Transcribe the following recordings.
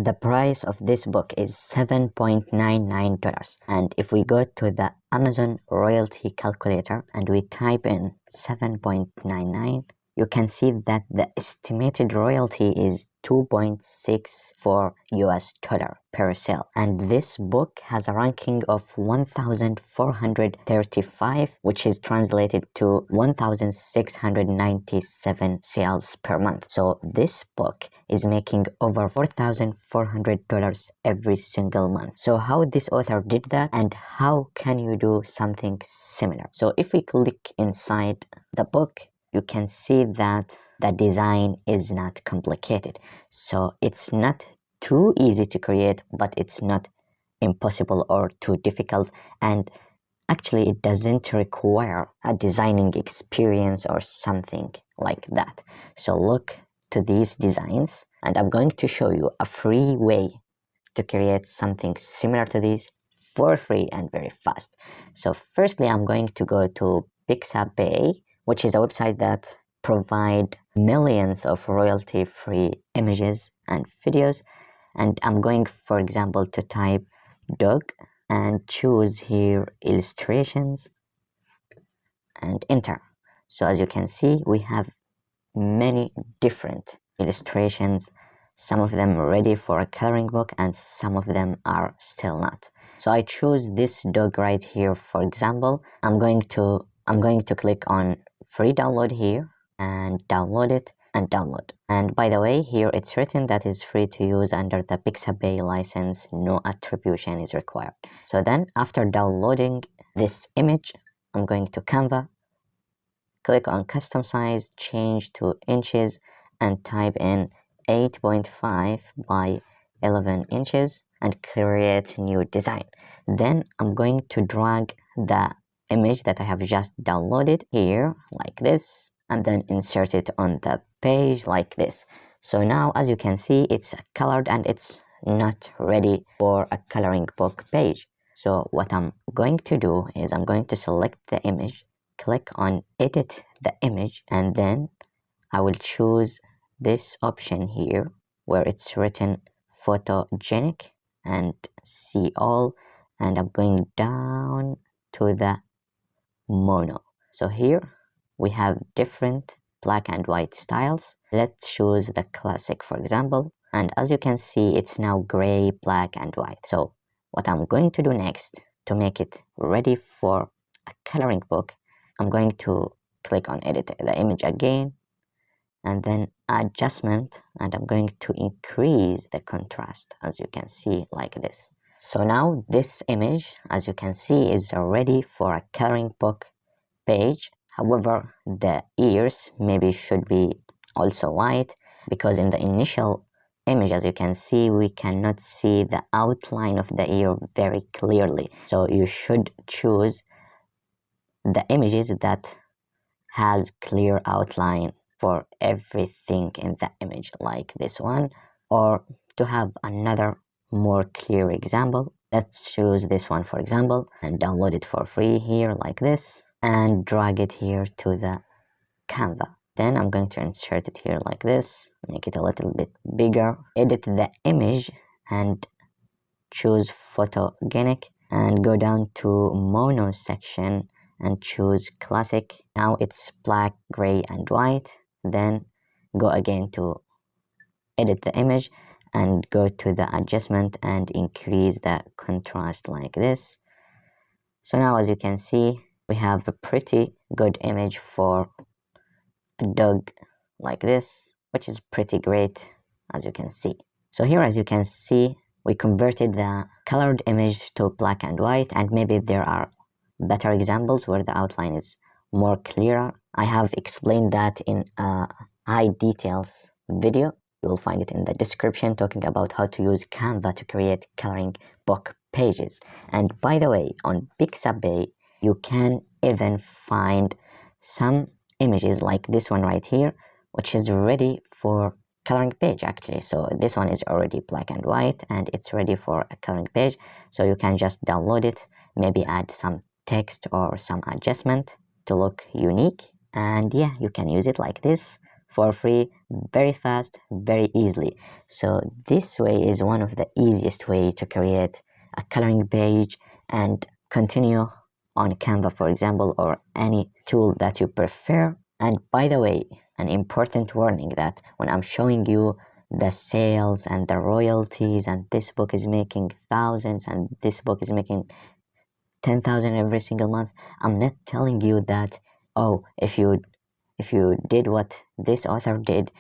The price of this book is $7.99, and if we go to the Amazon royalty calculator and we type in 7.99, you can see that the estimated royalty is $2.64 per sale, and this book has a ranking of 1,435, which is translated to 1,697 sales per month. So this book is making over $4,400 every single month. So how this author did that, and how can you do something similar? So if we click inside the book, you can see that the design is not complicated. So it's not too easy to create, but it's not impossible or too difficult, and actually it doesn't require a designing experience or something like that. So look to these designs, and I'm going to show you a free way to create something similar to this for free and very fast. So firstly, I'm going to go to Pixabay, which is a website that provide millions of royalty-free images and videos. And I'm going, for example, to type dog and choose here illustrations and enter. So as you can see, we have many different illustrations, some of them ready for a coloring book and some of them are still not. So I choose this dog right here. For example, I'm going to click on free download here and download it and download. And by the way, here it's written that is free to use under the Pixabay license, no attribution is required. So then after downloading this image, I'm going to Canva, click on custom size, change to inches, and type in 8.5 by 11 inches and create new design. Then I'm going to drag the image that I have just downloaded here like this, and then insert it on the page like this. So now as you can see, it's colored and it's not ready for a coloring book page. So what I'm going to do is I'm going to select the image, click on edit the image, and then I will choose this option here where it's written photogenic and see all, and I'm going down to the mono. So here we have different black and white styles. Let's choose the classic, for example, and as you can see, it's now gray, black and white. So what I'm going to do next to make it ready for a coloring book, I'm going to click on edit the image again and then adjustment, and I'm going to increase the contrast as you can see like this. So now this image, as you can see, is ready for a coloring book page. However, the ears maybe should be also white, because in the initial image, as you can see, we cannot see the outline of the ear very clearly. So you should choose the images that has clear outline for everything in the image, like this one. Or to have another more clear example, let's choose this one, for example, and download it for free here like this, and drag it here to the Canva. Then I'm going to insert it here like this, make it a little bit bigger, edit the image and choose photogenic, and go down to mono section and choose classic. Now it's black, gray and white. Then go again to edit the image and go to the adjustment and increase the contrast like this. So now as you can see, we have a pretty good image for a dog like this, which is pretty great as you can see. So here, as you can see, we converted the colored image to black and white, and maybe there are better examples where the outline is more clearer. I have explained that in a high details video. You will find it in the description, talking about how to use Canva to create coloring book pages. And by the way, on Pixabay, you can even find some images like this one right here, which is ready for coloring page actually. So this one is already black and white and it's ready for a coloring page. So you can just download it, maybe add some text or some adjustment to look unique, and yeah, you can use it like this for free, very fast, very easily. So this way is one of the easiest way to create a coloring page and continue on Canva, for example, or any tool that you prefer. And by the way, an important warning that when I'm showing you the sales and the royalties, and this book is making thousands and this book is making 10,000 every single month, I'm not telling you that, oh, if you did what this author did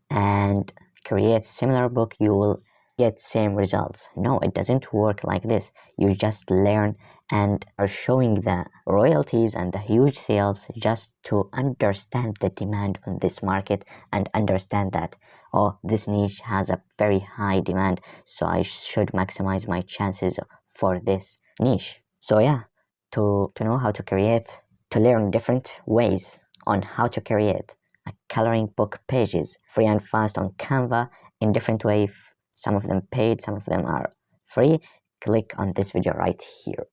and create similar book, you will get same results. No, it doesn't work like this. You just learn and are showing the royalties and the huge sales just to understand the demand on this market and understand that, oh, this niche has a very high demand, so I should maximize my chances for this niche. So yeah, to know how to create, to learn different ways on how to create a coloring book pages free and fast on Canva in different ways. Some of them paid, some of them are free. Click on this video right here.